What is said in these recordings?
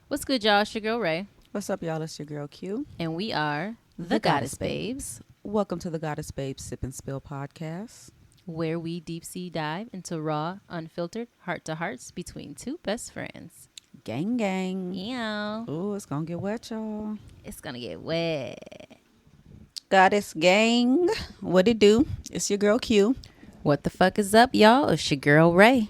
What's good, y'all? It's your girl Ray, What's up, y'all? It's your girl Q. and we are the Goddess Babes, Welcome to the Goddess Babes Sip and Spill podcast. where we deep sea dive into raw, unfiltered, heart to hearts between two best friends. Gang, gang. Yeah, Ooh, it's gonna get wet, y'all. it's gonna get wet. Goddess gang, what it do? It's your girl Q. What the fuck is up, y'all? It's your girl Ray.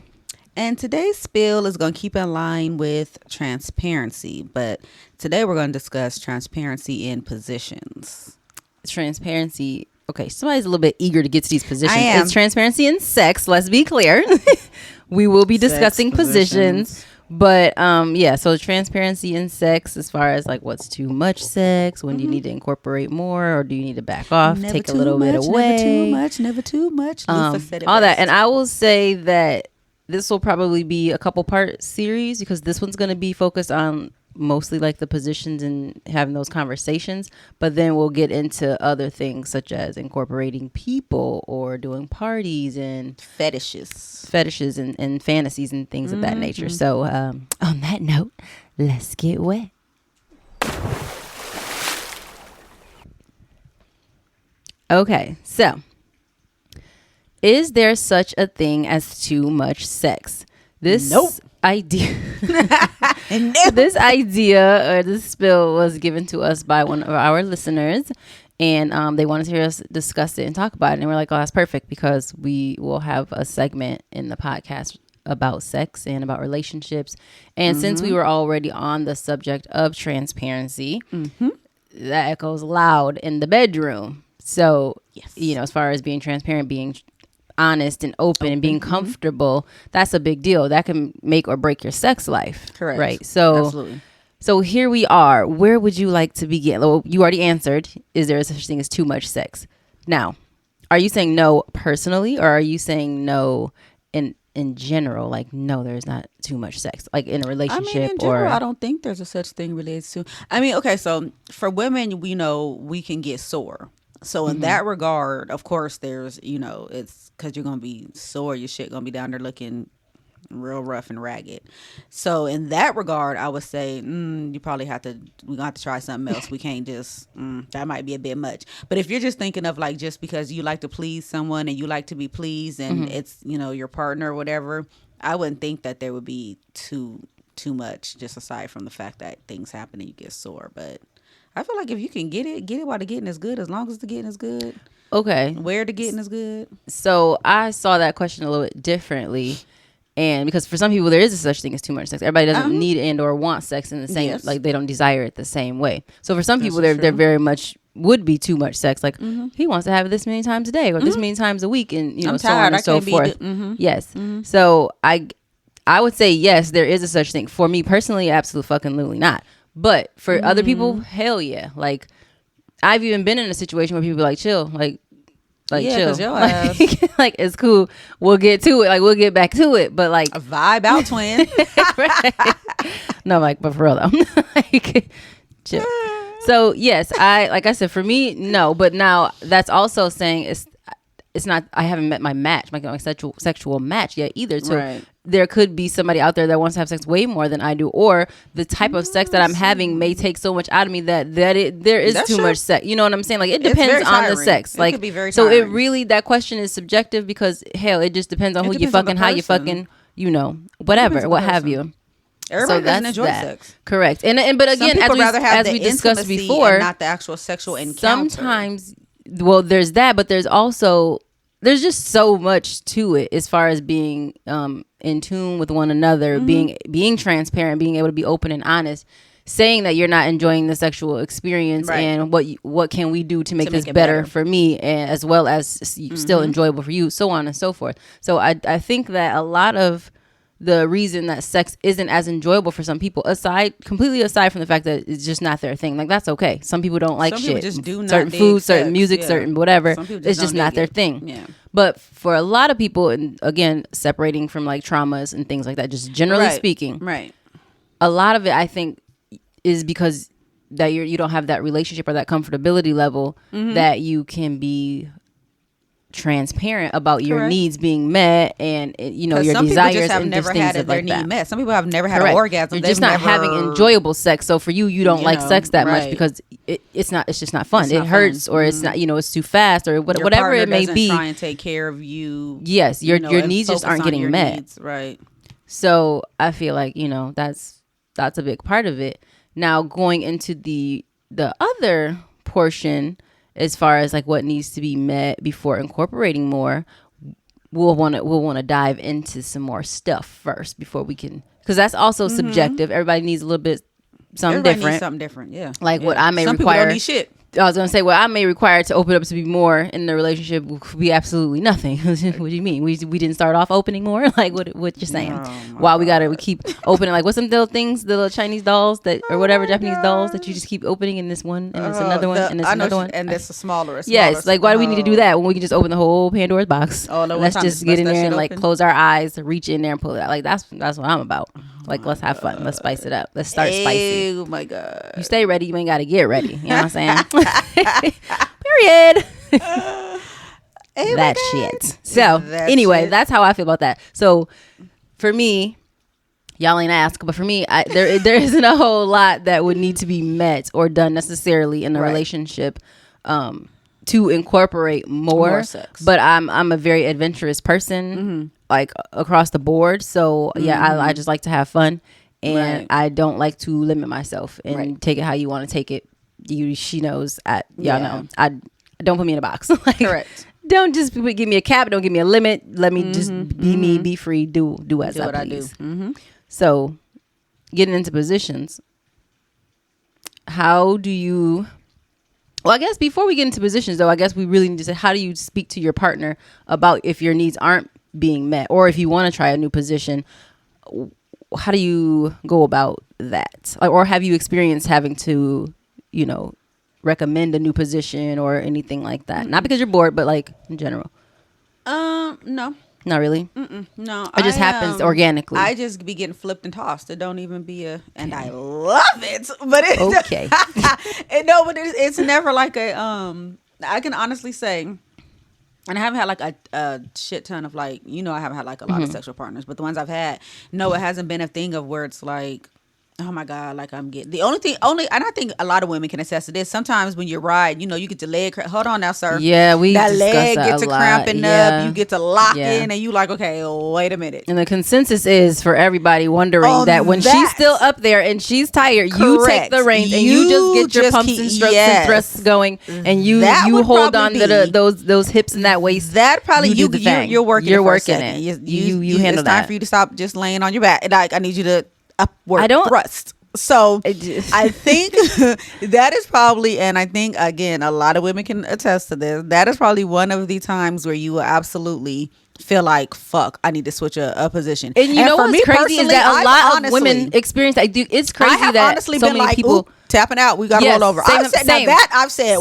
And today's spill is gonna keep in line with transparency, but today we're gonna discuss transparency in positions. Transparency. Okay, somebody's a little bit eager to get to these positions. I am. It's transparency in sex. Let's be clear. We will be Sex discussing positions. But yeah, so transparency in sex as far as like what's too much sex, when do you need to incorporate more, or do you need to back off, Never take a too little much, bit away, Never too much, never too much. Lisa said it all that. best. And I will say that this will probably be a couple part series because this one's going to be focused on mostly like the positions and having those conversations, but then we'll get into other things such as incorporating people or doing parties and fetishes and fantasies and things of that nature. So on that note, let's get wet. Okay, so is there such a thing as too much sex? This Nope. idea this idea or this spill was given to us by one of our listeners, and they wanted to hear us discuss it and talk about it, and we're like, oh, that's perfect because we will have a segment in the podcast about sex and about relationships. And since we were already on the subject of transparency, that echoes loud in the bedroom. So Yes. you know, as far as being transparent, being honest and open and being comfortable, that's a big deal. That can make or break your sex life. Correct. Right. So Absolutely. so here we are. Where would you like to begin? Well, you already answered. Is there such thing as too much sex? Now, are you saying no personally, or are you saying no in general? Like, no, there's not too much sex, like in a relationship. I mean, in general, or I don't think there's a such thing related to. I mean, okay, so for women, we know we can get sore. So in that regard, of course, there's, it's because you're going to be sore. Your shit going to be down there looking real rough and ragged. So in that regard, I would say you probably we're going to have to try something else. We can't just, that might be a bit much. But if you're just thinking of like just because you like to please someone and you like to be pleased and it's, your partner or whatever, I wouldn't think that there would be too much, just aside from the fact that things happen and you get sore. But I feel like if you can get it while the getting is good, as long as the getting is good. okay, Where the getting is good. so I saw that question a little bit differently. And because for some people there is a such thing as too much sex. Everybody doesn't need and or want sex in the same, Yes. like they don't desire it the same way. So for some people That's they're true. very much would be too much sex. Like he wants to have it this many times a day or this many times a week, and I'm so tired. on I and so can't be forth. Yes. So I would say yes, there is a such thing. For me personally, absolutely fucking literally not. But for other people, hell yeah. Like I've even been in a situation where people be like, chill, like Yeah, chill, 'cause your ass- like it's cool. We'll get to it. Like we'll get back to it. But like A vibe out, twin. no, like, but for real though, like, chill. So yes, like I said, for me, no. But now that's also saying it's not. I haven't met my match, my sexual match yet either. So Right. there could be somebody out there that wants to have sex way more than I do, or the type of sex that I'm having may take so much out of me that there is That's too true. much sex. You know what I'm saying? Like it It's depends very on the tiring. sex. It Like could be very so it tiring. really, that question is subjective because hell, it just depends on It who you depends on the fucking, how you person. fucking, depends whatever, on what the have person. you. Everybody doesn't that's enjoy that. sex. Correct. And but Some again, people rather have as the we discussed intimacy before, and not the actual sexual encounter. sometimes, well, there's that, but there's also, there's just so much to it as far as being in tune with one another, being transparent, being able to be open and honest, saying that you're not enjoying the sexual experience, Right. and what can we do to make this make it better better. for me, and as well as still enjoyable for you, so on and so forth. So I think that a lot of the reason that sex isn't as enjoyable for some people, completely aside from the fact that it's just not their thing, like that's okay. Some people don't like Some shit. people just do not certain dig food, certain sex. music, Yeah. certain whatever. Some people It's just don't not dig their it. thing. Yeah. But for a lot of people, and again, separating from like traumas and things like that, just generally Right. speaking, Right. a lot of it I think is because that you don't have that relationship or that comfortability level that you can be transparent about your needs being met and your desires and never things had their like need that. met. Some people have never had an orgasm. You're just not having enjoyable sex. So for you don't like sex that much because it's just not fun. It hurts or it's not, it's too fast or whatever it may be. Try and take care of you. Yes, your needs just aren't getting met. Needs, right. So I feel like, that's a big part of it. Now going into the other portion, as far as like what needs to be met before incorporating more, we'll want to dive into some more stuff first before we can, because that's also subjective. Everybody needs a little bit something different. Yeah. Like what I may some require. People don't need shit. I was gonna say what I may require to open up to be more in the relationship would be absolutely nothing. What do you mean? We didn't start off opening more? Like what you're saying? Why we keep opening? Like what's some little things, the little Chinese dolls that or whatever Japanese dolls that you just keep opening in this one and this another one and this another one and this a smaller. Yes, like why do we need to do that when we can just open the whole Pandora's box? Let's just get in there and like close our eyes, reach in there and pull it out. Like that's what I'm about. Like let's have fun. Let's spice it up. Let's start spicy. Oh my god! You stay ready. You ain't got to get ready. You know what I'm saying? Period. That shit. So anyway, that's how I feel about that. So for me, y'all ain't ask, but for me, there isn't a whole lot that would need to be met or done necessarily in a relationship to incorporate more sex. But I'm a very adventurous person, like across the board. So I just like to have fun, and I don't like to limit myself and take it how you want to take it. She knows. Y'all know. I don't put me in a box. Like, correct. Don't just give me a cap. Don't give me a limit. Let me just be me, be free, do as I please. So, getting into positions. How do you? Well, I guess before we get into positions, though, I guess we really need to say, how do you speak to your partner about if your needs aren't being met, or if you want to try a new position? How do you go about that? Or have you experienced having to, recommend a new position or anything like that? Not because you're bored, but like in general. No. Not really? No. It just happens organically. I just be getting flipped and tossed. It don't even be and I love it. But it's okay. But it's never like I can honestly say, and I haven't had like a shit ton of like, I haven't had like a lot of sexual partners, but the ones I've had, no, it hasn't been a thing of where it's like, oh my God, like I'm getting and I think a lot of women can attest to this. Sometimes when you ride, you get your leg, hold on now, sir. Yeah, that leg gets to cramping up, you get to lock in, and you like, okay, wait a minute. And the consensus is for everybody wondering that when she's still up there and she's tired, you take the reins and you just get your pumps and strokes and thrusts going, and you hold on to those hips and that waist. That probably you're working. You're working it. You handle that. It's time for you to stop just laying on your back. Like I need you to upward thrust. So I think that is probably, and I think again a lot of women can attest to this, that is probably one of the times where you will absolutely feel like, fuck, I need to switch a position. And know what's crazy is that a lot of women experience that. It's crazy I have that honestly so been many like, people tapping out, we gotta roll over. I've said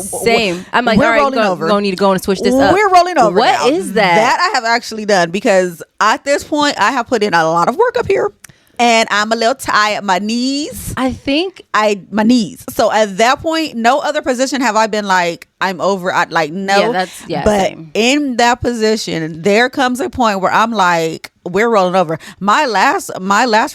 same. I'm like, all right, we're gonna need to go and switch this up. We're rolling over. What is that? That I have actually done, because at this point I have put in a lot of work up here. And I'm a little tired. My knees. My knees. So at that point, no other position have I been like, I'm over. No. But same. In that position, there comes a point where I'm like, we're rolling over. My last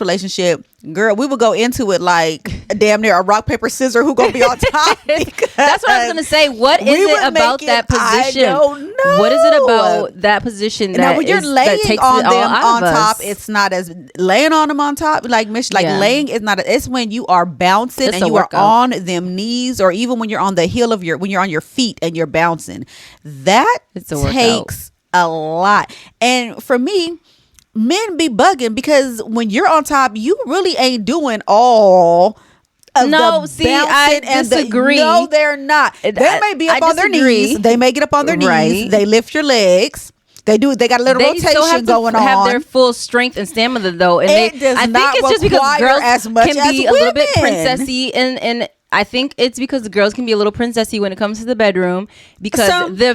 relationship, girl, we would go into it like damn near a rock, paper, scissors, who gonna be on top. That's what I was gonna say. What is it about that position? I don't know. What is it about that position that when you're laying on them on top, it's not as laying on them on top. Like laying is not. It's when you are bouncing and you are on them knees, or even when you're on the heel of when you're on your feet and you're bouncing. That takes a lot. And for me, men be bugging because when you're on top, you really ain't doing all of I disagree. No, they're not. They may be up on their knees. They may get up on their knees. They lift your legs. They do. They got a little rotation going on. They have their full strength and stamina though, and I think it's just because girls can be a little bit princessy and I think it's because the girls can be a little princessy when it comes to the bedroom, because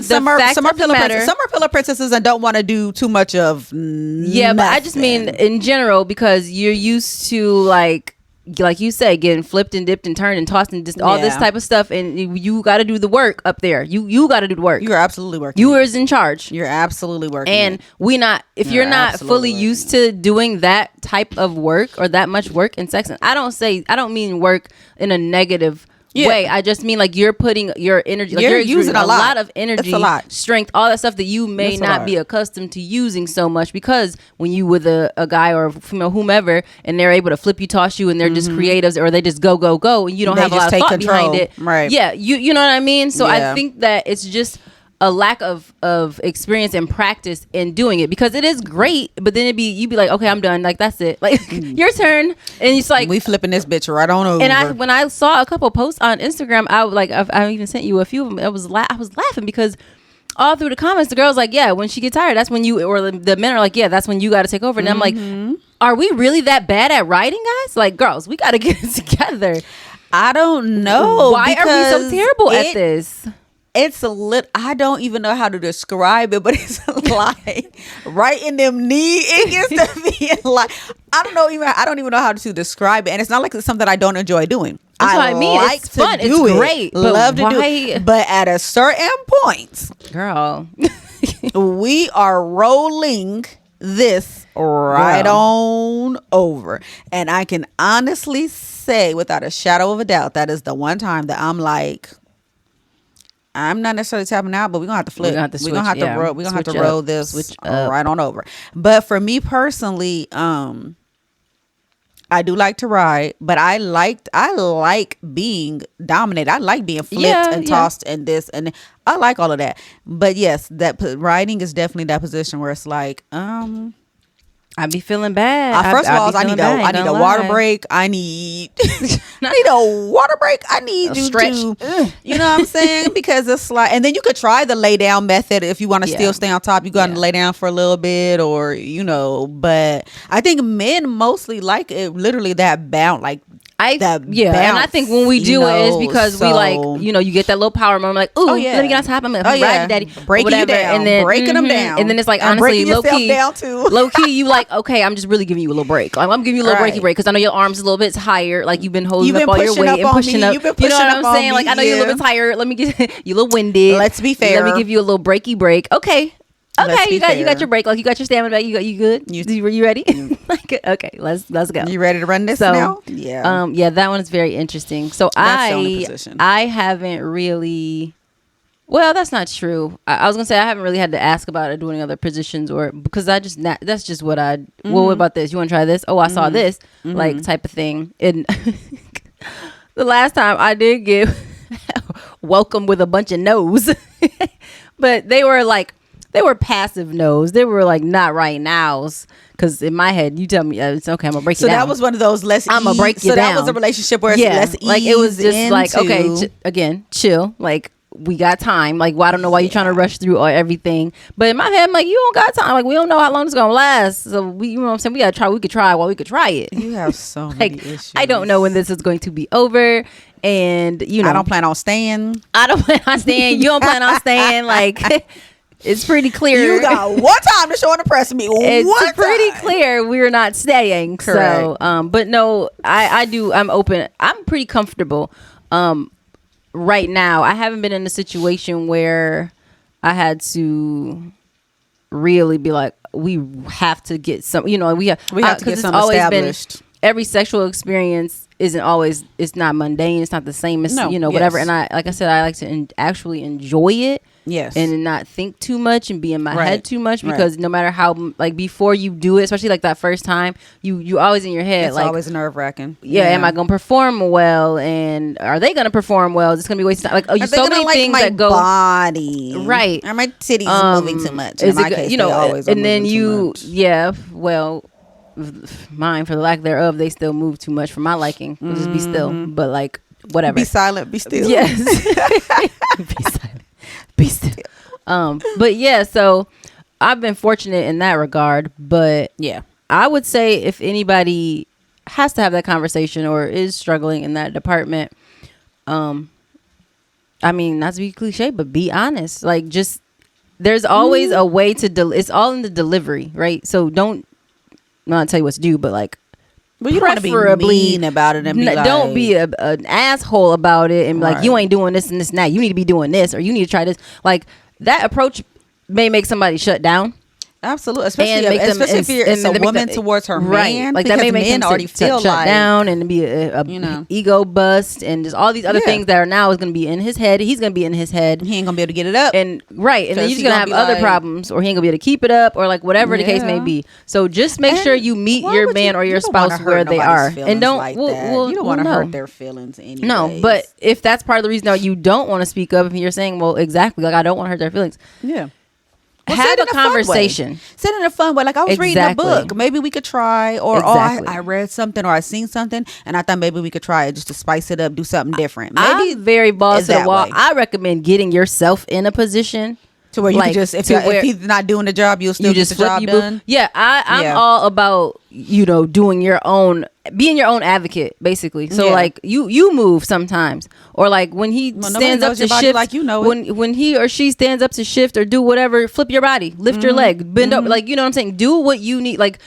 some are pillow princesses and don't want to do too much of but I just mean in general, because you're used to like like you said, getting flipped and dipped and turned and tossed and just all this type of stuff, and you got to do the work up there. You got to do the work. You're absolutely working. You is in charge. You're absolutely working. And you're not fully used to doing that type of work or that much work in sex, and I don't mean work in a negative way. I just mean like you're putting your energy, like you're using a lot of energy, strength, all that stuff that you may not be accustomed to using so much, because when you with a guy or a female, whomever, and they're able to flip you, toss you, and they're just creatives, or they just go and you don't have a lot of thought behind it. Right. Yeah. You know what I mean? So I think that it's just a lack of experience and practice in doing it, because it is great, but then you'd be like, okay, I'm done, like that's it, like your turn, and it's like we flipping this bitch right on over. And when I saw a couple posts on Instagram, I even sent you a few of them. I was laughing because all through the comments the girls like, yeah, when she gets tired, that's when you, or the men are like, yeah, that's when you got to take over. And I'm like, are we really that bad at writing, guys? Like, girls, we got to get it together. I don't know. Why are we so terrible at this? It's I don't even know how to describe it, but it's like right in them knee. It gets to be like, I don't even know how to describe it. And it's not like it's something I don't enjoy doing. That's what I mean. Like it's fun. It's great. Love to do it. But at a certain point, girl, we are rolling this right on over. And I can honestly say without a shadow of a doubt, that is the one time that I'm like, I'm not necessarily tapping out, but we're gonna have to flip. We're gonna have to roll this right on over. But for me personally, I do like to ride, but I like being dominated. I like being flipped and tossed and this, and I like all of that. But yes, that riding is definitely that position where it's like, I be feeling bad. First of all, I need a water break. I need a water break. I need you to, you know what I'm saying? Because it's like, and then you could try the lay down method if you want to still stay on top. You got to lay down for a little bit, or but I think men mostly like it. Literally that bounce, like. And I think when we do it is because we like, you get that little power moment, like, ooh, let me get on top, I'm riding daddy, breaking you down, and then breaking them down, and then it's like, honestly, low key, you like, okay, I'm just really giving you a little break, like I'm giving you a little breaky break, because I know your arms a little bit higher, like you've been holding up all your weight and pushing up, you know what I'm saying? Like I know you're a little bit tired, let me get you a little winded. Let's be fair. Let me give you a little breaky break. Okay, you got your break, like you got your stamina back. You good? You ready? Okay, let's go. You ready to run this now? Yeah. That one is very interesting. So I haven't really. Well, that's not true. I was gonna say I haven't really had to ask about it doing other positions, or because that's just what I. Well, what about this? You want to try this? Oh, I saw this, like type of thing. And the last time I did get welcome with a bunch of no's, but they were like. They were passive no's. They were like not right nows. Because in my head, you tell me it's okay. I'm gonna break you down. So that was one of those I'm gonna break you down. So that was a relationship where it's less ease. Like it was just like okay, again, chill. Like we got time. Like I don't know why you're trying to rush through everything. But in my head, I'm like, you don't got time. Like we don't know how long it's gonna last. So you know what I'm saying? We gotta try. We could try while we could try it. You have so many issues. I don't know when this is going to be over. And I don't plan on staying. I don't plan on staying. You don't plan on staying. Like. It's pretty clear. You got one time to show and impress me. It's pretty clear we're not staying. Correct. So, but no, I do. I'm open. I'm pretty comfortable. Right now, I haven't been in a situation where I had to really be like, we have to get some. We have to get something established. Every sexual experience isn't always. It's not mundane. It's not the same as whatever. And I like to actually enjoy it. Yes. And not think too much and be in my head too much, because no matter how, like, before you do it, especially like that first time, you always in your head. It's like, always nerve wracking. Yeah. Am I going to perform well? And are they going to perform well? Is this going to be wasting time? Like, so many things that go. Body. Right. Are my titties moving too much? In my case, they always are moving too much. Well, mine, for the lack thereof, they still move too much for my liking. Just be still. But like, whatever. Be silent, be still. Yes. Be silent. Be still. But yeah, so I've been fortunate in that regard. But yeah, I would say if anybody has to have that conversation or is struggling in that department, I mean, not to be cliche, but be honest. Like, just there's always a way to it's all in the delivery, right? So don't not tell you what to do, but like But you don't want to be mean about it and be like, don't be an asshole about it and be like, you ain't doing this and this and that. You need to be doing this, or you need to try this. Like, that approach may make somebody shut down. Absolutely, especially if it's a woman towards her man, like that may make men him already feel shut like down and be a ego bust and just all these other things that are now is going to be in his head. He's going to be in his head. He ain't gonna be able to get it up, and then you're just gonna have other problems, or he ain't gonna be able to keep it up, or like whatever the case may be. So just make sure you meet your man or your spouse where they are, and don't you don't want to hurt their feelings anyway. No, but if that's part of the reason why you don't want to speak up, if you're saying, well, exactly, like I don't want to hurt their feelings. Yeah. Well, have a conversation. Sit in a fun way. Like, I was reading a book. Maybe we could try. Or, I read something, or I seen something, and I thought maybe we could try it just to spice it up, do something different. Maybe I'm very balls to the wall. I recommend getting yourself in a position to where you can just, if he's not doing the job, you'll still get the job done. Yeah, I'm all about, doing your own, being your own advocate, basically. So like you move sometimes, or like when he stands up to shift, like when he or she stands up to shift or do whatever, flip your body, lift your leg, bend up, like, you know what I'm saying? Do what you need. Like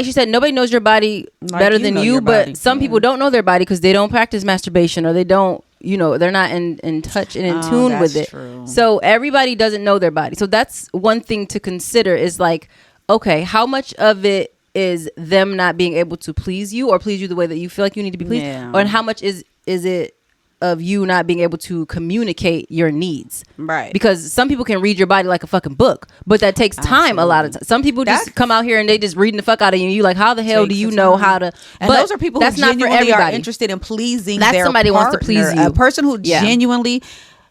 she said, nobody knows your body better than you, but some people don't know their body because they don't practice masturbation, or they don't, they're not in touch and in tune with it. True. So everybody doesn't know their body. So that's one thing to consider, is like, okay, how much of it is them not being able to please you, or please you the way that you feel like you need to be pleased, and how much is it of you not being able to communicate your needs, right? Because some people can read your body like a fucking book, but that takes time. A lot of times, some people just come out here and they just reading the fuck out of you. You like, how the hell do you know how to? And but those are people who genuinely are interested in pleasing. That's their somebody partner. Wants to please you. A person who genuinely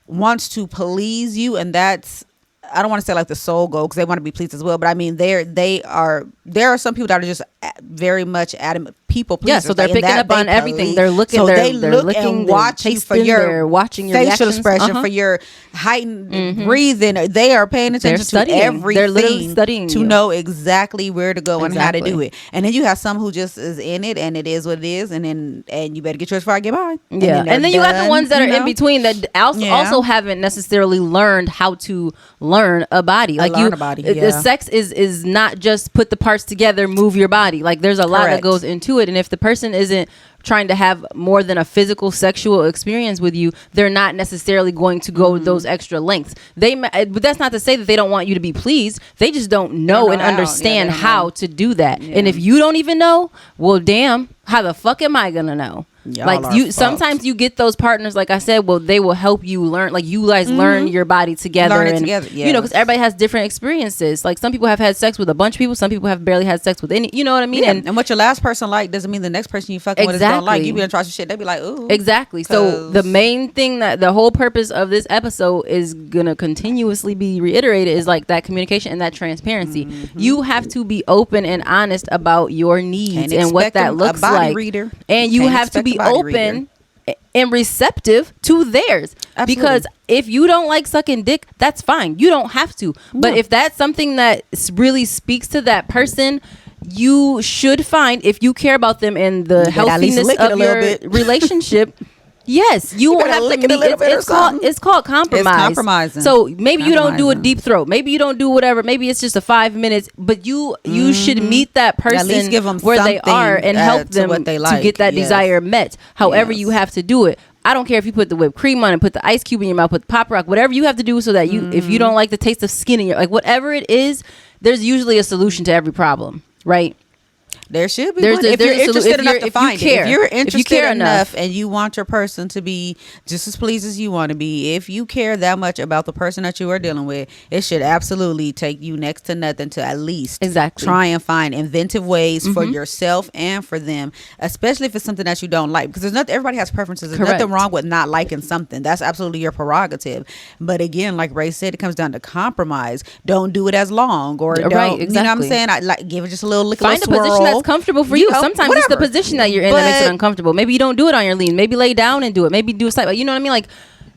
wants to please you, and that's, I don't want to say like the soul goal, because they want to be pleased as well. But I mean, there are some people that are just very much adamant people pleasers. Yeah, so they're picking up on everything. They're looking. So they're looking and watch you for your watching your facial reactions. expression, for your heightened breathing. They are paying attention to everything. They're literally studying to know exactly where to go and how to do it. And then you have some who just is in it, and it is what it is. And you better get yours before I get mine. Yeah, and then you got the ones that are in between that also haven't necessarily learned how to learn a body. Like learn a body. The sex is not just put the parts together, move your body. Like, there's a lot that goes into it, and if the person isn't trying to have more than a physical sexual experience with you, they're not necessarily going to go those extra lengths. But that's not to say that they don't want you to be pleased. They just don't know and understand how to do that. And if you don't even know, well, damn, how the fuck am I gonna know? Sometimes you get those partners, like I said, well, they will help you learn, like you guys learn your body together, because everybody has different experiences. Like, some people have had sex with a bunch of people, some people have barely had sex with any, you know what I mean? And what your last person like doesn't mean the next person you fucking with is gonna like. You be gonna try some shit, they be like, ooh. Exactly. So the main thing, that the whole purpose of this episode is gonna continuously be reiterated, is like that communication and that transparency. You have to be open and honest about your needs and what that looks like. Reader. And you have to be open and receptive to theirs. Absolutely. Because if you don't like sucking dick, that's fine. You don't have to. But if that's something that really speaks to that person, you should find, if you care about them and the healthiness of your relationship, yes, you won't have to meet. It's called compromise. It's compromising. So maybe you don't do a deep throat. Maybe you don't do whatever. Maybe it's just a 5 minutes. But you should meet that person, at least give them where they are, and help them to get that desire met. However you have to do it. I don't care if you put the whipped cream on and put the ice cube in your mouth, put the pop rock, whatever you have to do, so that if you don't like the taste of skin in your, like, whatever it is, there's usually a solution to every problem, right? There should be. If you're interested enough to find it. If you're interested enough and you want your person to be just as pleased as you want to be, if you care that much about the person that you are dealing with, it should absolutely take you next to nothing to at least try and find inventive ways for yourself and for them, especially if it's something that you don't like. Because everybody has preferences. There's nothing wrong with not liking something. That's absolutely your prerogative. But again, like Ray said, it comes down to compromise. Don't do it as long, or don't. You know what I'm saying? Give it just a little lick, find a position that's comfortable for you. Sometimes it's the position that you're in that makes it uncomfortable. Maybe you don't do it on your lean. Maybe lay down and do it. Maybe do a side. You know what I mean? Like,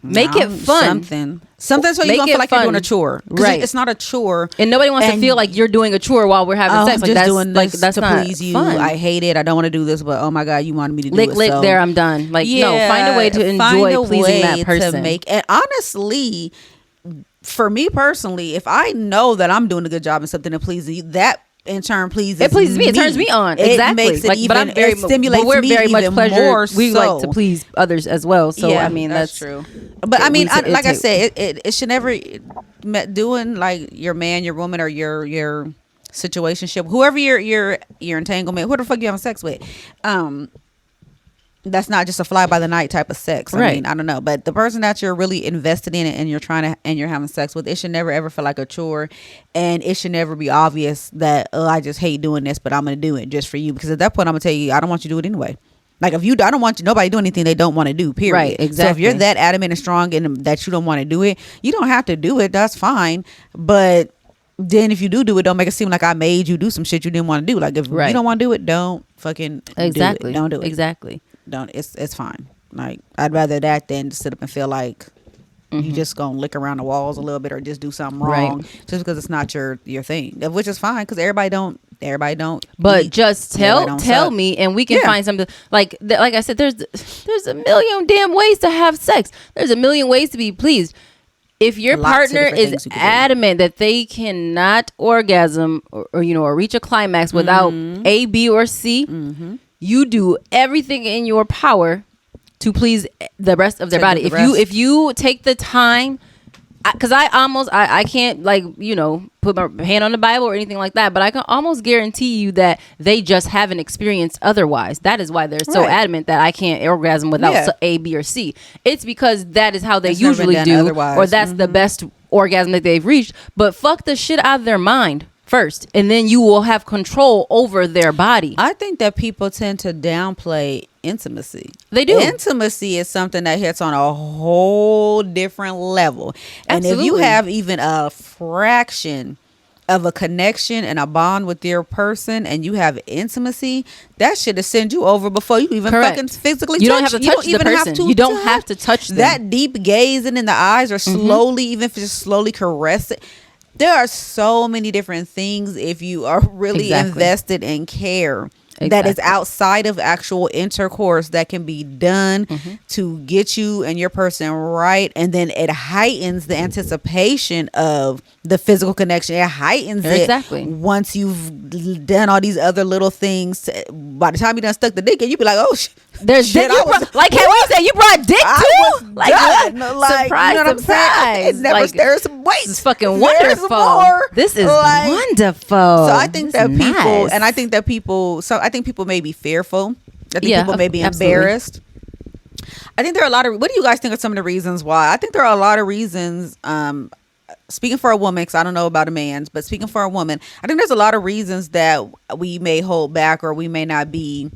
make it fun. Something so you don't feel like you're doing a chore. Right. It's not a chore. And nobody wants to feel like you're doing a chore while we're having sex. Like, just doing this that's to not please you. Fun. I hate it. I don't want to do this, but oh my God, you wanted me to do it. Lick, there, I'm done. Like, no, find a way to enjoy pleasing that person. And honestly, for me personally, if I know that I'm doing a good job in something to please you, that in turn pleases it pleases me. It turns me on. Exactly. It makes it like, even, but I'm very, it stimulates we're me very much even pleasure. more. We so. like to please others as well. So yeah, I mean that's true. But I mean, like I said, it should never doing like your man, your woman, or your situationship, whoever your entanglement, who the fuck you having sex with. That's not just a fly by the night type of sex. I mean, I don't know, but the person that you're really invested in and you're having sex with, it should never ever feel like a chore, and it should never be obvious that I just hate doing this, but I'm gonna do it just for you, because at that point I'm gonna tell you I don't want you to do it anyway. Like if you, I don't want nobody to do anything they don't want to do. Period. Right. Exactly. So if you're that adamant and strong and that you don't want to do it, you don't have to do it. That's fine. But then if you do it, don't make it seem like I made you do some shit you didn't want to do. Like if you don't want to do it, don't fucking do it. Don't do it. Exactly. Don't. It's fine. Like I'd rather that than to sit up and feel like you just gonna lick around the walls a little bit or just do something wrong just because it's not your thing, which is fine because everybody don't. But just tell me, and we can find something like I said. There's a million damn ways to have sex. There's a million ways to be pleased. If your partner is adamant that they cannot orgasm or reach a climax without A, B, or C, you do everything in your power to please the rest of their body. If you take the time, because I can't put my hand on the Bible or anything like that, but I can almost guarantee you that they just haven't experienced otherwise. That is why they're so adamant that I can't orgasm without A, B, or C. It's because that is how they usually do, or that's the best orgasm that they've reached. But fuck the shit out of their mind first, and then you will have control over their body. I think that people tend to downplay intimacy. They do. Intimacy is something that hits on a whole different level. And if you have even a fraction of a connection and a bond with your person and you have intimacy, that shit send you over before you even fucking physically you don't have to touch the person. You don't have to touch them. That deep gazing in the eyes or slowly, even if it's just slowly caress it. There are so many different things if you are really invested and care that is outside of actual intercourse that can be done to get you and your person right. And then it heightens the anticipation of the physical connection. It heightens it once you've done all these other little things. By the time you done stuck the dick in, you be like, oh, there's shit. Like can we say you brought dick too? Like surprise, you know surprise. It's never there's some weight. This is fucking wonderful. This is wonderful. So I think that people, and I think that people, so I think people may be fearful. I think people may be embarrassed. I think there are a lot of, what do you guys think are some of the reasons why? I think there are a lot of reasons, speaking for a woman, because I don't know about a man's, but speaking for a woman, I think there's a lot of reasons that we may hold back or we may not be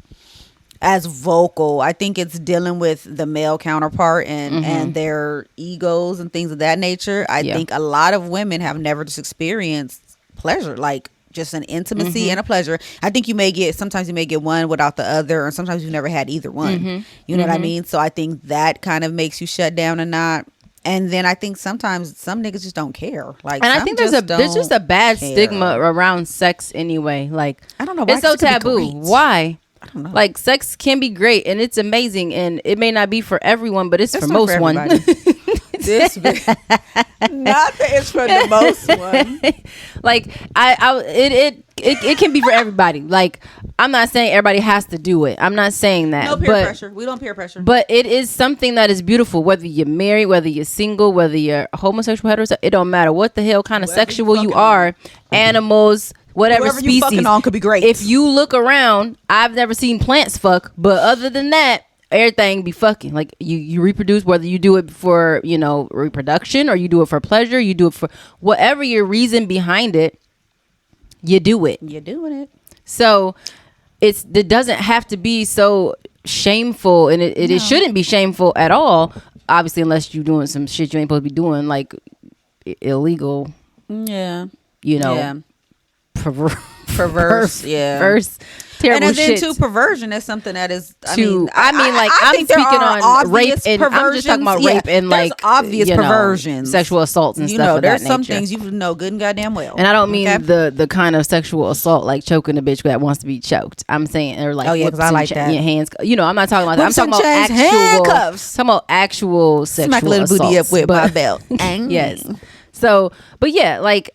as vocal. I think it's dealing with the male counterpart and their egos and things of that nature. I think a lot of women have never just experienced pleasure, like just an intimacy and a pleasure. I think sometimes you may get one without the other, or sometimes you've never had either one. You know what I mean? So I think that kind of makes you shut down and not. And then I think sometimes some niggas just don't care. Like, and I think there's just a bad stigma around sex anyway. Like, I don't know why it's so taboo. Why? I don't know. Like, sex can be great and it's amazing, and it may not be for everyone, but it's for most one. Not that it's for the most one. Like it can be for everybody. Like, I'm not saying everybody has to do it. I'm not saying that. No peer pressure. We don't peer pressure. But it is something that is beautiful. Whether you're married, whether you're single, whether you're homosexual, heterosexual, it don't matter what the hell kind of sexual you are. Animals, whatever whoever species, you fucking on could be great. If you look around, I've never seen plants fuck, but other than that, everything be fucking. Like, you reproduce, whether you do it for reproduction or you do it for pleasure, you do it for whatever your reason behind it, you do it. You're doing it. So it doesn't have to be so shameful, and it shouldn't be shameful at all, obviously, unless you're doing some shit you ain't supposed to be doing, like illegal perverse terrible and then shit. too, perversion is something that is I'm speaking on rape, and I'm just talking about rape and like obvious perversions, sexual assaults and stuff of there's that some nature. things you know good and goddamn well, and I don't mean the kind of sexual assault like choking a bitch that wants to be choked. I'm saying, or like because I like that. Your hands, I'm not talking about that. I'm talking about handcuffs. Talking about actual sexual smack a little assaults, booty up with my belt. Yes. So, but yeah, like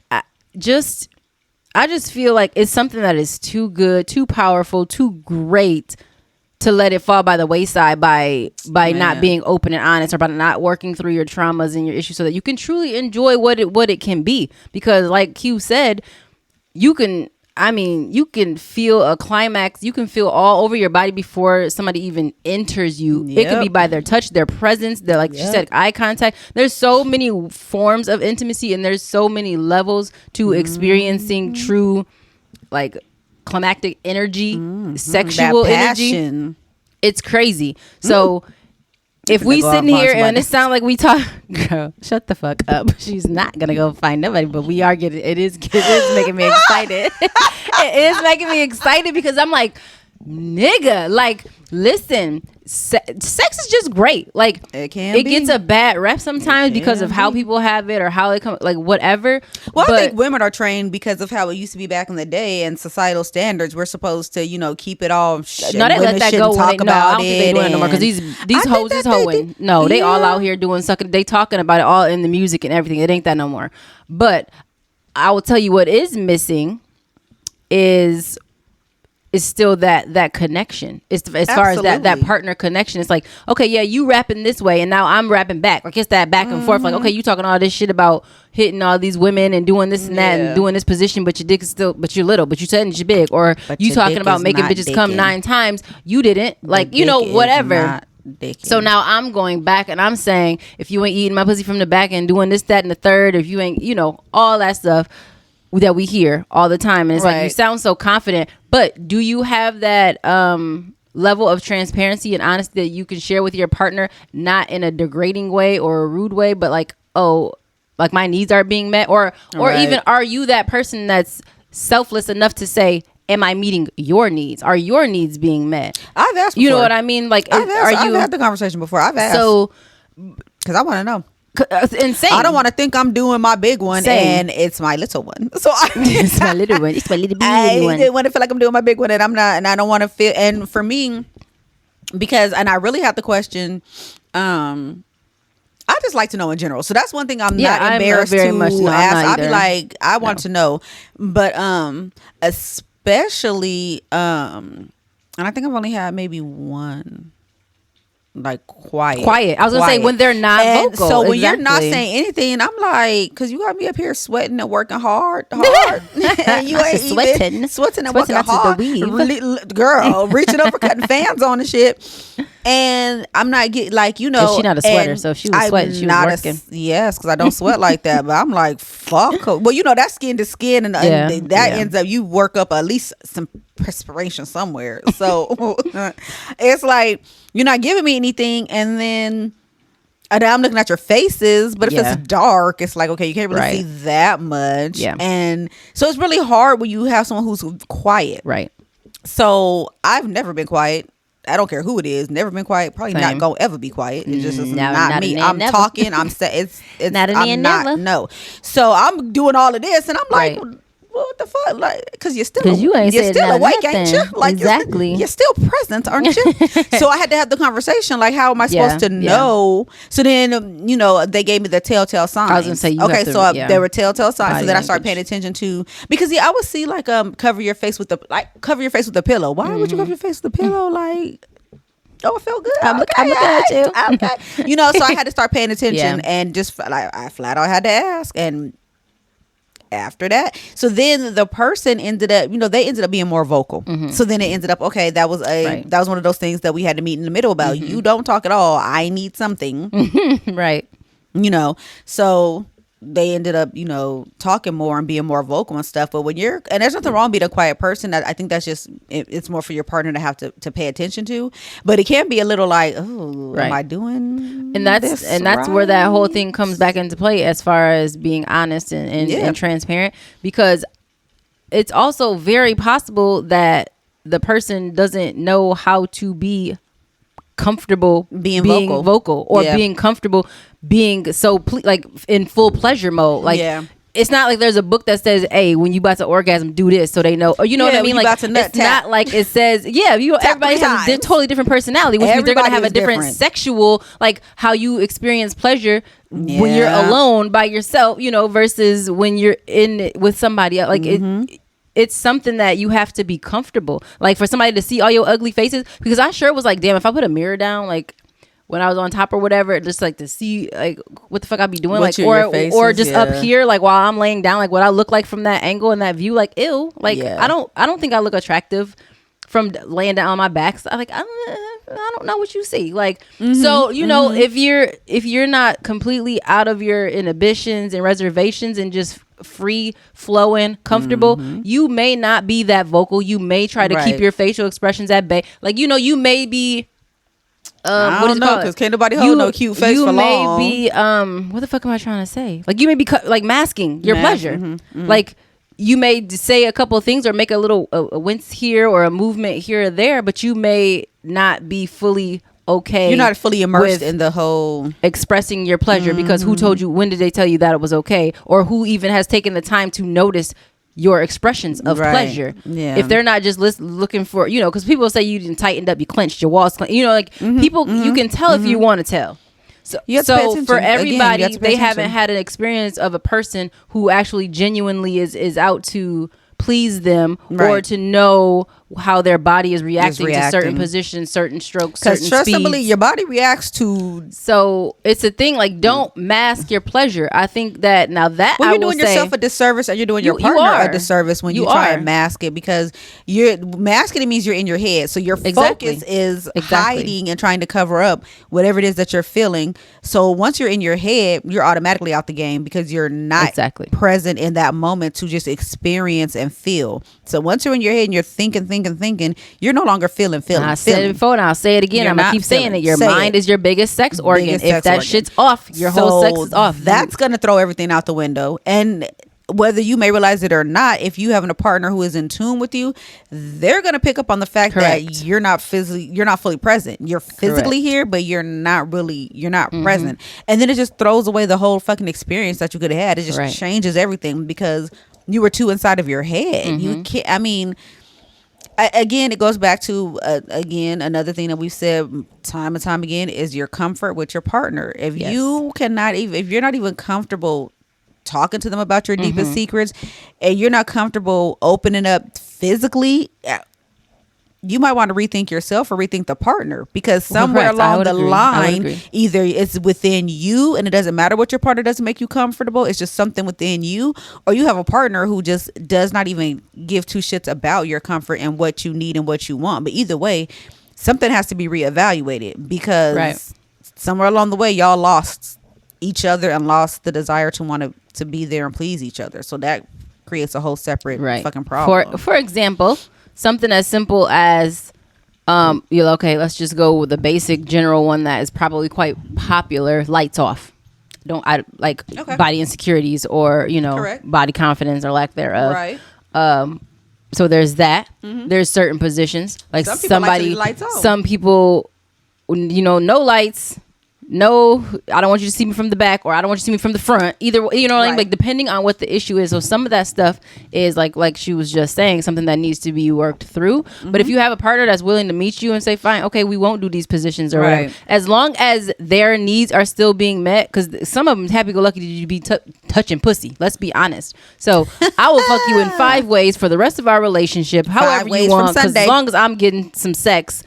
I just feel like it's something that is too good, too powerful, too great to let it fall by the wayside by not being open and honest, or by not working through your traumas and your issues so that you can truly enjoy what it can be. Because like Q said, you can feel a climax. You can feel all over your body before somebody even enters you. It could be by their touch, their presence, their, like she said, eye contact. There's so many forms of intimacy, and there's so many levels to experiencing true, like, climactic energy, sexual energy. It's crazy. So if we sitting here and it sounds like we talk, girl, shut the fuck up. She's not gonna go find nobody, but we are getting. It is making me excited. It is making me excited because I'm like, nigga, like, listen, sex is just great. Like, it gets a bad rep sometimes because of how people have it or how it comes, like, whatever. Well, I think women are trained because of how it used to be back in the day and societal standards. We're supposed to, keep it all. No, they let that go. I don't think they doing it no more because these hoes is hoeing. No, they all out here doing sucking. They talking about it all in the music and everything. It ain't that no more. But I will tell you what is missing is still that connection. It's as far as that partner connection. It's like, okay, yeah, you rapping this way and now I'm rapping back. Like, it's that back and forth. Like, okay, you talking all this shit about hitting all these women and doing this and that and doing this position, but your dick is still, but you're little, but you said you're big, or you talking about making bitches come 9 times. You didn't, like, whatever. So now I'm going back and I'm saying, if you ain't eating my pussy from the back and doing this, that, and the third, if you ain't, all that stuff that we hear all the time, and it's like, you sound so confident, but do you have that level of transparency and honesty that you can share with your partner, not in a degrading way or a rude way, but like, oh, like, my needs are being met, or even, are you that person that's selfless enough to say, am I meeting your needs? Are your needs being met? I've asked before. You know what I mean? Like, I've had the conversation before. I've asked. So, because I want to know. Insane. I don't want to think I'm doing my big one and it's my little one. So it's my little one. It's my little baby one. I didn't want to feel like I'm doing my big one, and I'm not, and I don't want to feel. And for me, because, and I really have the question. I just like to know in general. So that's one thing I'm not embarrassed to ask. I'll be like, I want to know, but especially, and I think I've only had maybe one. Like quiet. I was gonna say when they're not vocal. So when you're not saying anything, I'm like, because you got me up here sweating and working hard. And you ain't sweating and working hard. Girl, reaching over cutting fans on and shit. And I'm not getting, like, she's not a sweater, so if she was sweating, she was working. Yes, because I don't sweat like that. But I'm like, fuck. Well, that's skin to skin, and that ends up, you work up at least some perspiration somewhere. So it's like, you're not giving me anything, and then I'm looking at your faces, but if it's dark, it's like, okay, you can't really see that much. Yeah. And so it's really hard when you have someone who's quiet. Right. So I've never been quiet. I don't care who it is. Never been quiet. Probably not gonna ever be quiet. It's just not me. I'm talking. I'm it's not a never. No. So I'm doing all of this, and I'm like, what the fuck? Like, because you're still awake, ain't you? Like, exactly. You're still present, aren't you? So I had to have the conversation. Like, how am I supposed to know? So then, they gave me the telltale signs. I was gonna say, there were telltale signs. So then I started paying attention to, because I would see, like, cover your face with the pillow. Why would you cover your face with the pillow? Like, oh, it felt good. I'm looking at you. Okay. So I had to start paying attention, and just like, I flat out had to ask. And after that, so then the person ended up, they ended up being more vocal. So then it ended up, okay, that was one of those things that we had to meet in the middle about. You don't talk at all, I need something. Right. So they ended up, talking more and being more vocal and stuff. But when and there's nothing wrong being a quiet person. I think that's just, it's more for your partner to have to pay attention to. But it can be a little like, oh, am I doing and that's where that whole thing comes back into play, as far as being honest and transparent. Because it's also very possible that the person doesn't know how to be comfortable being vocal or being comfortable being so like in full pleasure mode. Like, it's not like there's a book that says, hey, when you about to orgasm, do this, so they know, or you know what I mean? Like, it's not like it says, everybody has a totally different personality, which means they're going to have a different sexual, like how you experience pleasure when you're alone by yourself, versus when you're in it with somebody else. Like it's something that you have to be comfortable. Like for somebody to see all your ugly faces, because I sure was like, damn, if I put a mirror down, like when I was on top or whatever, just like to see like what the fuck I be doing, like or just up here, like while I'm laying down, like what I look like from that angle and that view, like ew, like I don't think I look attractive from laying down on my back. So I don't know what you see, like so if you're not completely out of your inhibitions and reservations and just free flowing, comfortable, you may not be that vocal. You may try to keep your facial expressions at bay, like you may be. I don't know, because can't nobody hold no cute face for long. You may be what the fuck am I trying to say? Like you may be like masking your pleasure. Like you may say a couple of things or make a little a wince here or a movement here or there, but you may not be fully okay. You're not fully immersed in the whole expressing your pleasure, because who told you? When did they tell you that it was okay? Or who even has taken the time to notice your expressions of pleasure? If they're not just looking for, because people say you didn't tightened up, you clenched your walls, people, you can tell if you want to tell. So for everybody, they haven't had an experience of a person who actually genuinely is out to please them or to know how their body is reacting to certain positions, certain strokes, certain trust speeds. And believe, your body reacts to. So it's a thing, like don't mask your pleasure. I think that now that you're doing yourself a disservice, or you're doing your partner a disservice when you try and mask it, because you're masking it means you're in your head, so your focus is hiding and trying to cover up whatever it is that you're feeling. So once you're in your head, you're automatically out the game, because you're not present in that moment to just experience and feel. So once you're in your head and you're thinking, you're no longer feeling. I said it before and I'll say it again. I'm gonna keep saying it. Your mind is your biggest sex organ. If that shit's off, your whole sex is off. That's gonna throw everything out the window. And whether you may realize it or not, if you having a partner who is in tune with you, they're gonna pick up on the fact that you're not fully present. You're physically here, but you're not present. And then it just throws away the whole fucking experience that you could have had. It just changes everything, because you were too inside of your head. You can't. I mean, again, it goes back to another thing that we've said time and time again is your comfort with your partner. If if you're not even comfortable talking to them about your deepest secrets, and you're not comfortable opening up physically, you might want to rethink yourself or rethink the partner, because somewhere along the line, either it's within you and it doesn't matter what your partner doesn't make you comfortable. It's just something within you, or you have a partner who just does not even give two shits about your comfort and what you need and what you want. But either way, something has to be reevaluated, because somewhere along the way, y'all lost each other and lost the desire to want to be there and please each other. So that creates a whole separate fucking problem. For example, something as simple as let's just go with the basic general one that is probably quite popular: lights off. Body insecurities or body confidence or lack thereof. So there's that. There's certain positions, like some people no lights. No, I don't want you to see me from the back, or I don't want you to see me from the front. Either, what I mean? Like, depending on what the issue is. So some of that stuff is like she was just saying, something that needs to be worked through. But if you have a partner that's willing to meet you and say, fine, okay, we won't do these positions or whatever, as long as their needs are still being met, because some of them happy-go-lucky to be touching pussy. Let's be honest. So I will fuck you in 5 ways for the rest of our relationship, however you want, because as long as I'm getting some sex.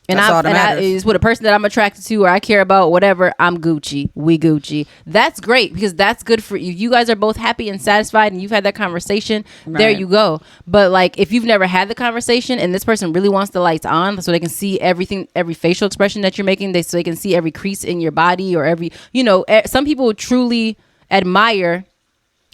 And I is with a person that I'm attracted to or I care about, whatever, I'm Gucci. We Gucci. That's great, because that's good for you. You guys are both happy and satisfied and you've had that conversation. There you go. But like, if you've never had the conversation and this person really wants the lights on so they can see everything, every facial expression that you're making, so they can see every crease in your body or every, some people truly admire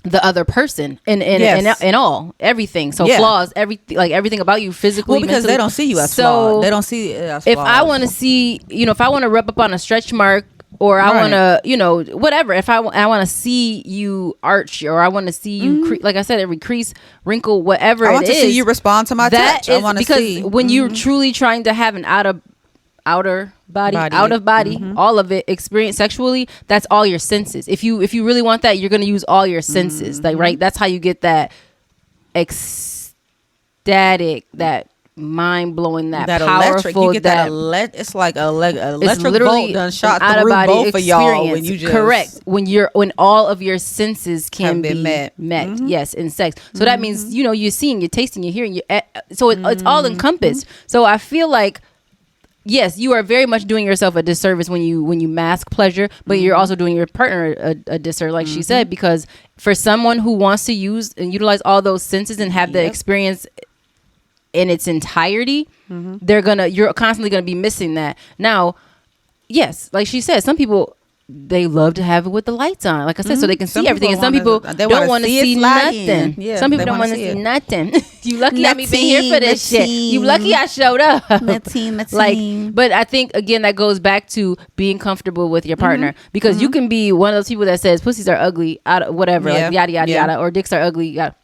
the other person and all everything, so flaws, everything about you physically, because mentally. They don't see you as flawed. They don't see it as flawed. If I want to see, if I want to rub up on a stretch mark, or I want to, whatever, if I want to see you arch, or I want to see you like I said, every crease, wrinkle, whatever I want to see you respond to my touch. I want to see, because when you're truly trying to have an outer body, out of body, all of it, experience sexually, that's all your senses. If you really want that, you're going to use all your senses. Like, right? That's how you get that ecstatic, that mind-blowing, that powerful, electric. You get that it's like electric bolt done shot through both of y'all when you just correct when all of your senses can be met. Yes, in sex. So that means you're seeing, you're tasting, you're hearing, so it's all encompassed. So I feel like, yes, you are very much doing yourself a disservice when you mask pleasure, but you're also doing your partner a disservice, like she said, because for someone who wants to use and utilize all those senses and have the experience in its entirety, you're constantly gonna be missing that. Now, yes, like she said, some people, they love to have it with the lights on, like I said, so they can see everything, and some people don't want to see nothing. Some people don't want to see nothing. You lucky I'm even here for this shit. You lucky I showed up. Like, but I think again that goes back to being comfortable with your partner, because you can be one of those people that says pussies are ugly, whatever, like yada yada yada, or dicks are ugly. Yada.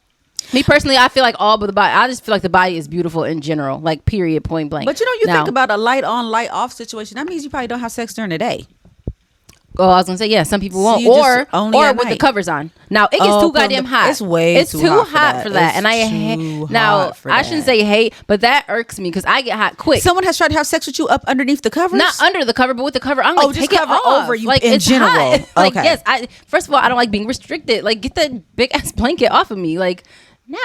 Me personally, I feel like all but the body. I just feel like the body is beautiful in general, like period, point blank. But you think about a light on, light off situation. That means you probably don't have sex during the day. Oh, I was gonna say, yeah, some people won't, or with the covers on. Now it gets too goddamn hot. It's too hot for that, and I shouldn't say hate, but that irks me because I get hot quick. Someone has tried to have sex with you up underneath the covers, not under the cover, but with the cover. I'm like, take it off. Over you, like in it's general. Hot. Like yes, first of all, I don't like being restricted. Like get that big ass blanket off of me. Like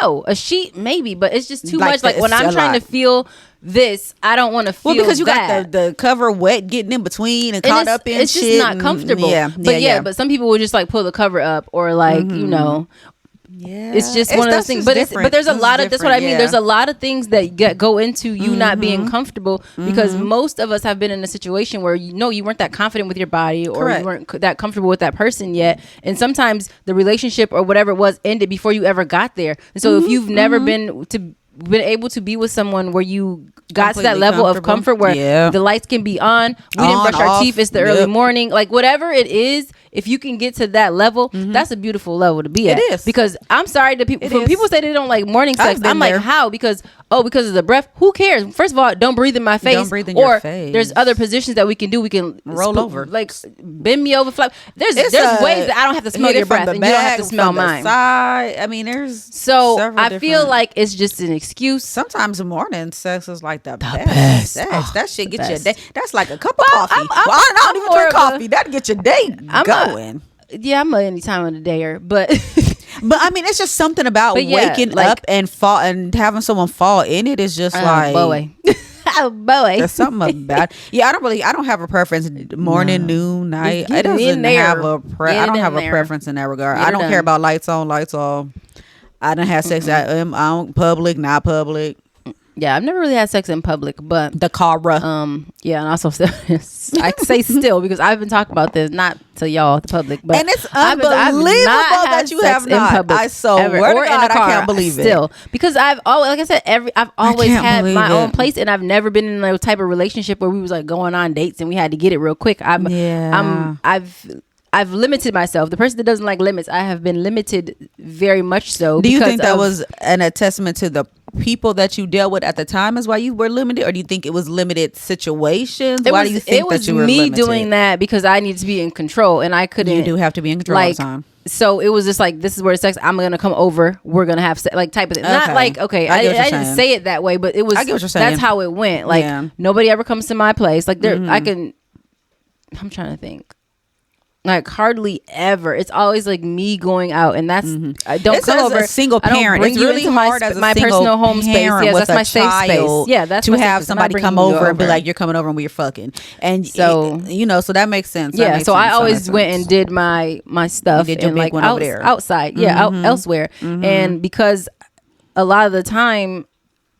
no, a sheet maybe, but it's just too much. Like when I'm trying to feel this, I don't want to feel because you that. got the cover wet, getting in between and caught up in it's shit. It's just not comfortable. But some people will just like pull the cover up or like it's just one of those things. But there's a lot of that's what I mean. There's a lot of things that go into you not being comfortable because most of us have been in a situation where you weren't that confident with your body or you weren't that comfortable with that person yet, and sometimes the relationship or whatever it was ended before you ever got there. And so if you've never been able to be with someone where you got to that level of comfort where the lights can be on, we didn't brush our teeth, it's the early morning, like whatever it is, if you can get to that level, that's a beautiful level to be at. It is. Because I'm sorry to people, when people say they don't like morning sex, I'm like, how? Because of the breath. Who cares? First of all, don't breathe in my face. Don't breathe in your face. There's other positions that we can do. We can roll over, like bend me over, flap. There's ways that I don't have to smell your breath and you don't have to smell mine. Side. I mean, I feel like it's just an excuse. Sometimes morning sex is like the best sex. That shit get your day. That's like a cup of coffee. I don't even drink coffee. That'd get your day going. I'm any time of the day, but but I mean, it's just something about waking up and having someone fall in it is just like boy. Oh boy, there's something about I don't have a preference morning, noon, night. I don't have a preference in that regard. I don't care about lights on, lights off. I don't have sex out public, not public. Yeah, I've never really had sex in public, but the car. Yeah, and also I say still because I've been talking about this, not to y'all, the public, but and it's unbelievable that you have not. I swear to God, I can't believe it. Still, because I've always, like I said, I've always had my own place, and I've never been in a type of relationship where we was like going on dates and we had to get it real quick. I've limited myself. The person that doesn't like limits, I have been limited very much so. Do you think that was a testament to the people that you dealt with at the time is why you were limited, or do you think it was limited situations? Why do you think that you were limited? It was me doing that because I needed to be in control, and I couldn't. You do have to be in control all the time. So it was just like, this is where sex, I'm gonna come over, we're gonna have sex, like type of thing. Not like, okay, I didn't say it that way, but it was, I get what you're saying. That's how it went. Like nobody ever comes to my place. Like I'm trying to think. Like hardly ever. It's always like me going out, and that's I don't come over. A single parent, it's really hard as my personal home space. Yeah, that's my safe space. Yeah, that's to have somebody come over and be like, "You're coming over and we're fucking." And so so that makes sense. Yeah, so I always went and did my stuff and like outside. Yeah, elsewhere, and because a lot of the time,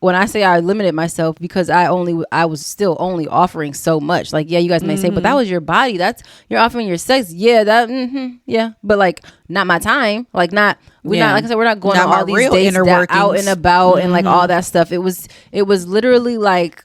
when I say I limited myself, because I was still only offering so much. Like, yeah, you guys may say, but that was your body. You're offering your sex. Yeah, yeah. But like, not my time. Like, not like I said, we're not going on all these dates out and about and like all that stuff. It was literally like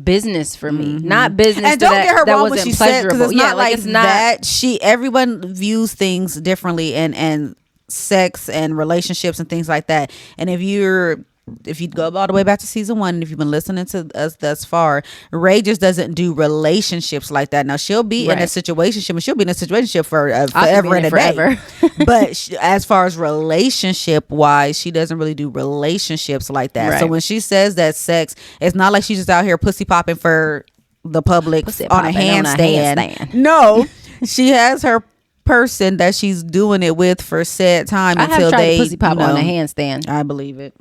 business for me, not business. And don't get her wrong when she said, because it's not like it's not that everyone views things differently and sex and relationships and things like that. And if you're if you go all the way back to season 1, and if you've been listening to us thus far, Ray just doesn't do relationships like that. Now she'll be in a situationship, and she'll be in a situationship for forever and a day. But as far as relationship wise, she doesn't really do relationships like that. Right. So when she says that sex, it's not like she's just out here pussy popping for the public on a handstand. No, she has her person that she's doing it with for said time until they pussy pop on a handstand. I believe it.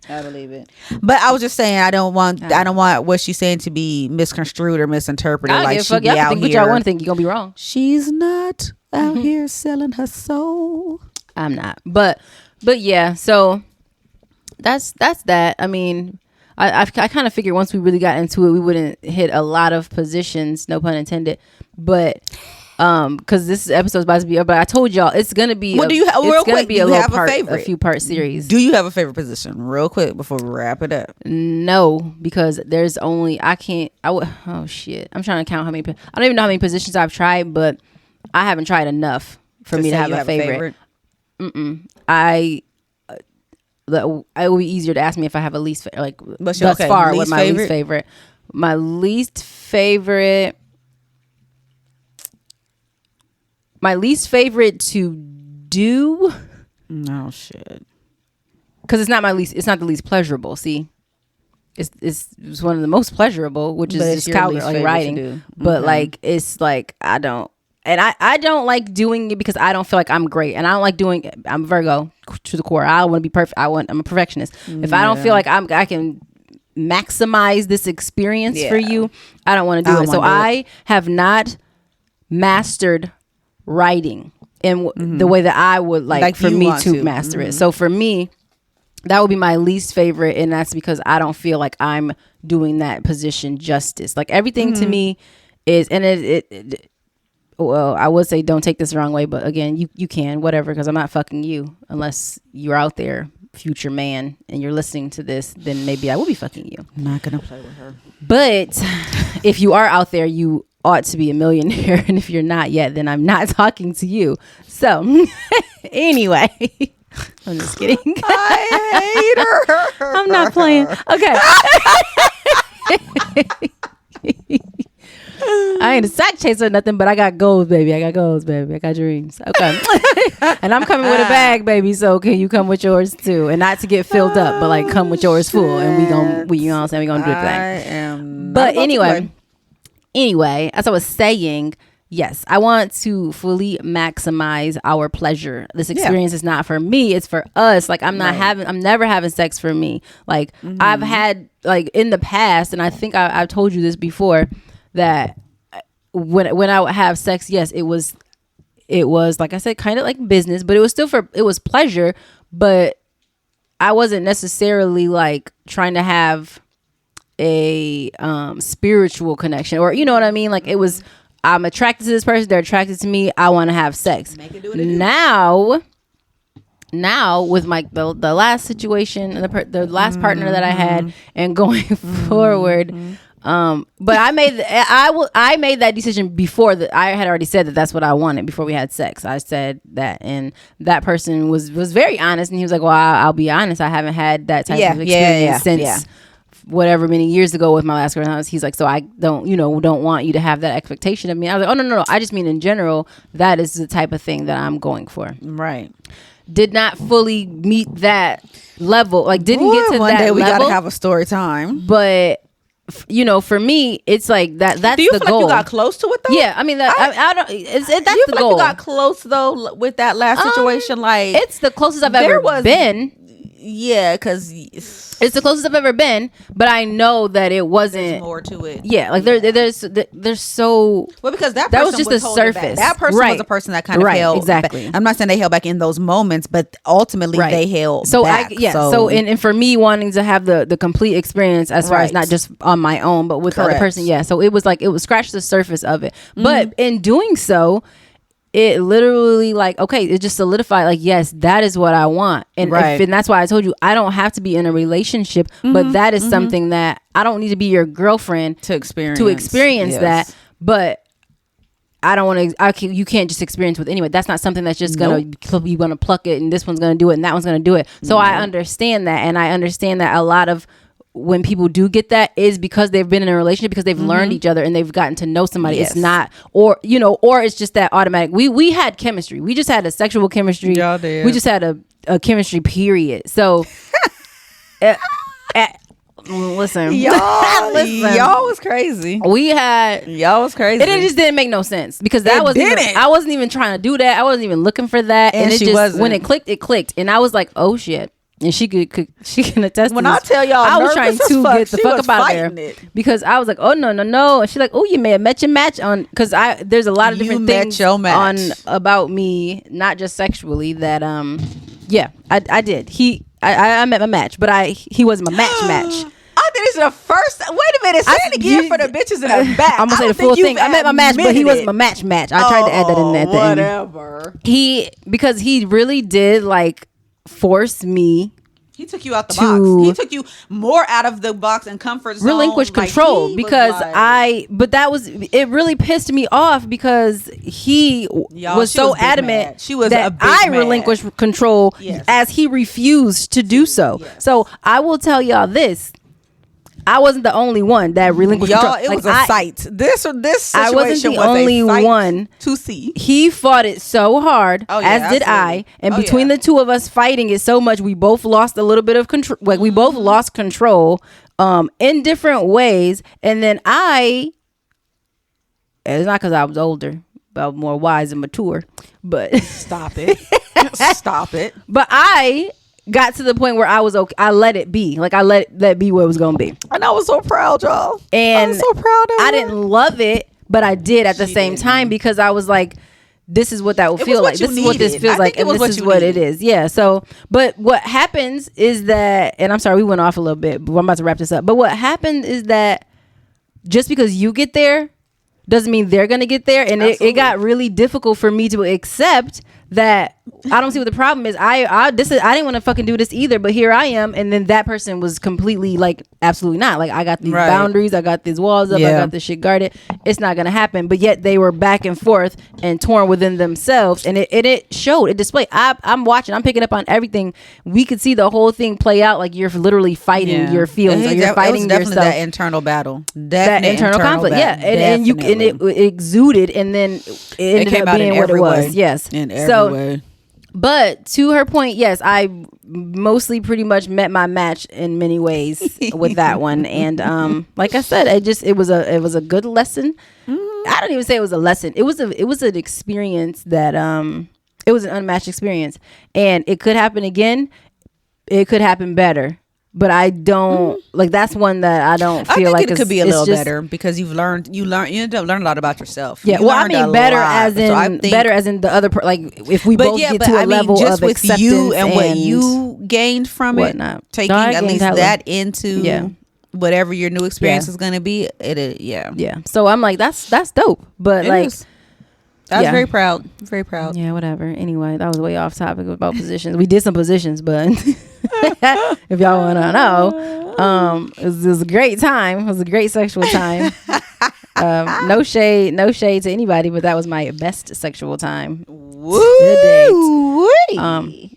I believe it. But I was just saying, I don't want what she's saying to be misconstrued or misinterpreted. Like she be out think here. What y'all want to think, you're gonna be wrong. She's not out here selling her soul. I'm not. But yeah. So that's that. I mean, I kind of figured once we really got into it, we wouldn't hit a lot of positions. No pun intended. But because this episode is about to be, but I told y'all it's gonna be. Well, do you have real quick? Do you have a favorite? A few part series. Do you have a favorite position, real quick, before we wrap it up? No, because there's only oh shit! I'm trying to count how many. I don't even know how many positions I've tried, but I haven't tried enough for me to have a favorite. It would be easier to ask me if I have a least like thus far. What my least favorite? My least favorite. My least favorite to do. No shit. Because it's not the least pleasurable. See, it's one of the most pleasurable, which is just cowgirl like riding. But like it's like I don't like doing it because I don't feel like I'm great, and I don't like doing it. I'm Virgo to the core. I want to be perfect. I'm a perfectionist. If I don't feel like I can maximize this experience for you, I don't want to do it. So I have not mastered writing in the way that I would like for me to master it. So for me, that would be my least favorite, and that's because I don't feel like I'm doing that position justice. Like everything to me is, and it well, I would say don't take this the wrong way, but again, you can, whatever, because I'm not fucking you unless you're out there, future man, and you're listening to this, then maybe I will be fucking you. I'm not gonna play with her. But if you are out there, you ought to be a millionaire, and if you're not yet, then I'm not talking to you. So anyway, I'm just kidding. I hate her. I'm not playing. Okay. I ain't a sack chaser or nothing, but I got goals, baby. I got dreams. Okay. And I'm coming with a bag, baby. So can you come with yours too? And not to get filled up, but like come with yours full. And we you know what I'm saying? We gonna do the thing. But anyway, as I was saying, yes, I want to fully maximize our pleasure. This experience is not for me, it's for us. Like I'm never having sex for me. Like I've had like in the past, and I think I've told you this before, that when I would have sex, yes, it was like I said, kind of like business, but it was still it was pleasure, but I wasn't necessarily like trying to have a spiritual connection, or you know what I mean? Like it was, I'm attracted to this person, they're attracted to me, I want to have sex. Now with the last situation and the last partner that I had, and going forward, but I made that decision before that. I had already said that that's what I wanted before we had sex. I said that, and that person was very honest, and he was like, well, I'll be honest, I haven't had that type of experience since whatever many years ago with my last girl. He's like, so I don't want you to have that expectation of me. I was like, oh no, I just mean in general, that is the type of thing that I'm going for. Right. Did not fully meet that level, like didn't get to one that day we level, gotta have a story time. But for me, it's like that's the goal. Do you feel like you got close to it though? Yeah, I mean, I don't. That's the goal. Like you got close though with that last situation. Like it's the closest I've ever been. Yeah, because it's the closest I've ever been, but I know that it wasn't. There's more to it. Yeah, like there's so well, because that was just the surface. That person was a person that kind of held exactly. Back. I'm not saying they held back in those moments, but ultimately they held. So back. And for me wanting to have the complete experience as far as not just on my own, but with the other person. Yeah, so it was like it was scratched the surface of it, but in doing so, it literally it just solidified like, yes, that is what I want. And and that's why I told you I don't have to be in a relationship, but that is something that I don't need to be your girlfriend to experience that. But I don't want to. You can't just experience with anyone. That's not something that's just you're gonna pluck it, and this one's gonna do it, and that one's gonna do it. So I understand that, and I understand that a lot of when people do get that is because they've been in a relationship, because they've learned each other and they've gotten to know somebody. Yes. It's not, or it's just that automatic. We had chemistry. We just had a sexual chemistry. Y'all did. We just had a chemistry period. So. Listen, y'all was crazy. Y'all was crazy. It just didn't make no sense because I wasn't even trying to do that. I wasn't even looking for that, and it just wasn't. When it clicked, and I was like, oh shit. And she can attest. When to I tell y'all, I was trying to get the fuck up out of there because I was like, oh no, and she's like, oh, you may have met your match on, because there's a lot of different things on about me, not just sexually. That I did. I met my match, but he wasn't my match. I think it's the first. Wait a minute, say it again for the bitches in the back. I'm gonna say the full thing. I met my match, but he wasn't my match. I tried to add that in there. Whatever. Because he really did like force me. He took you out the box. He took you more out of the box and comfort zone. Relinquish control because but that was, it really pissed me off because he was so adamant that I relinquished control as he refused to do so. Yes. So I will tell y'all this. I wasn't the only one that relinquished control. It was a sight. This situation I wasn't the only one to see. He fought it so hard, as did I. And between the two of us fighting it so much, we both lost a little bit of control. Like we both lost control in different ways. And then it's not because I was older, but more wise and mature. But stop it. Stop it. But I got to the point where I was okay. I let it be. Like I let that be what it was gonna be. And I was so proud, y'all. And I was so proud of I didn't love it, but I did at the same time because I was like, this is what that would feel like. This is what this feels like, and this is what it is. Yeah. So, but what happens is that, and I'm sorry, we went off a little bit, but I'm about to wrap this up. But what happened is that just because you get there doesn't mean they're gonna get there, and it got really difficult for me to accept that. I don't see what the problem is. I didn't want to fucking do this either, but here I am, and then that person was completely like, absolutely not. Like I got these boundaries, I got these walls up, I got this shit guarded. It's not gonna happen. But yet they were back and forth and torn within themselves, and it showed. It displayed. I'm watching. I'm picking up on everything. We could see the whole thing play out. Like you're literally fighting your feelings, or you're fighting yourself. That internal battle, that internal conflict. Battle. Yeah, and it exuded, and then it ended up being what it was. Yes, in every way. But to her point, yes, I mostly pretty much met my match in many ways with that one. And like I said, it was a good lesson. I don't even say it was a lesson. It was an experience that it was an unmatched experience. And it could happen again. It could happen better. But I don't like, that's one that I don't feel like it could be a little better because you end up learning a lot about yourself. Yeah, well, I mean better as in better as in the other like if we both get to a level of acceptance with you and what you gained from it, taking at least that into whatever your new experience is going to be. Yeah. So I'm like, that's dope, but I was very proud. Very proud. Yeah, whatever. Anyway, that was way off topic about positions. We did some positions, but if y'all want to know, it was a great time. It was a great sexual time. No shade to anybody, but that was my best sexual time. Woo!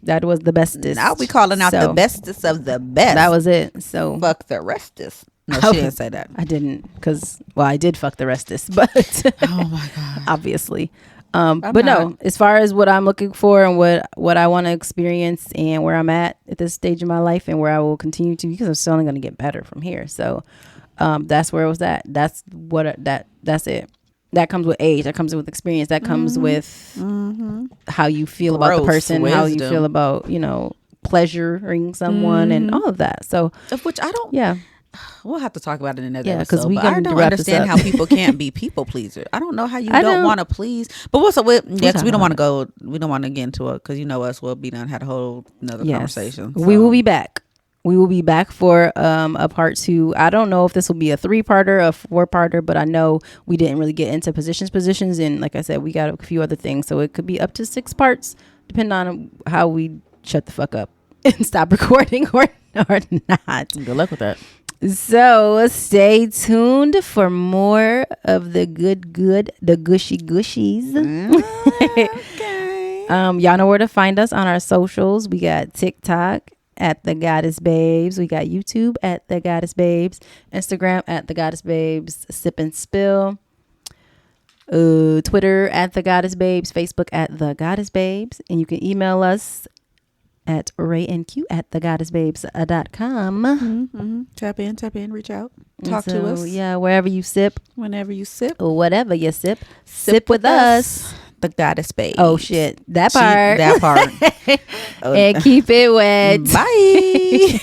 That was the bestest. Now we calling out the bestest of the best. That was it. So fuck the restest. No, she didn't say that. I didn't, because I did fuck the restest, but oh my god, obviously. But no, as far as what I'm looking for and what I want to experience and where I'm at this stage of my life and where I will continue to, because I'm still only going to get better from here. So that's where it was at. That's it. That comes with age. That comes with experience. That comes with how you feel about the person, how you feel about, pleasuring someone and all of that. So, of which I don't. Yeah. We'll have to talk about it in another episode. Because I don't understand how people can't be people pleasers. I don't know how you don't want to please. But what's up with? Yeah, because we don't want to go. We don't want to get into it because us. We'll be done. Had a whole another conversation. So. We will be back. We will be back for a part 2. I don't know if this will be a 3-parter, a 4-parter, but I know we didn't really get into positions, and like I said, we got a few other things, so it could be up to 6 parts, depending on how we shut the fuck up and stop recording or not. Good luck with that. So stay tuned for more of the the gushy gushies. Okay. Y'all know where to find us on our socials. We got TikTok at The Goddess Babes. We got YouTube at The Goddess Babes. Instagram at The Goddess Babes. Sip and Spill. Twitter at The Goddess Babes. Facebook at The Goddess Babes. And you can email us at rayandq at thegoddessbabes.com. Mm-hmm. Tap in, reach out, talk to us. Yeah, wherever you sip, whenever you sip, or whatever you sip with us. The Goddess Babes. Oh shit, that part. That part. And keep it wet. Bye.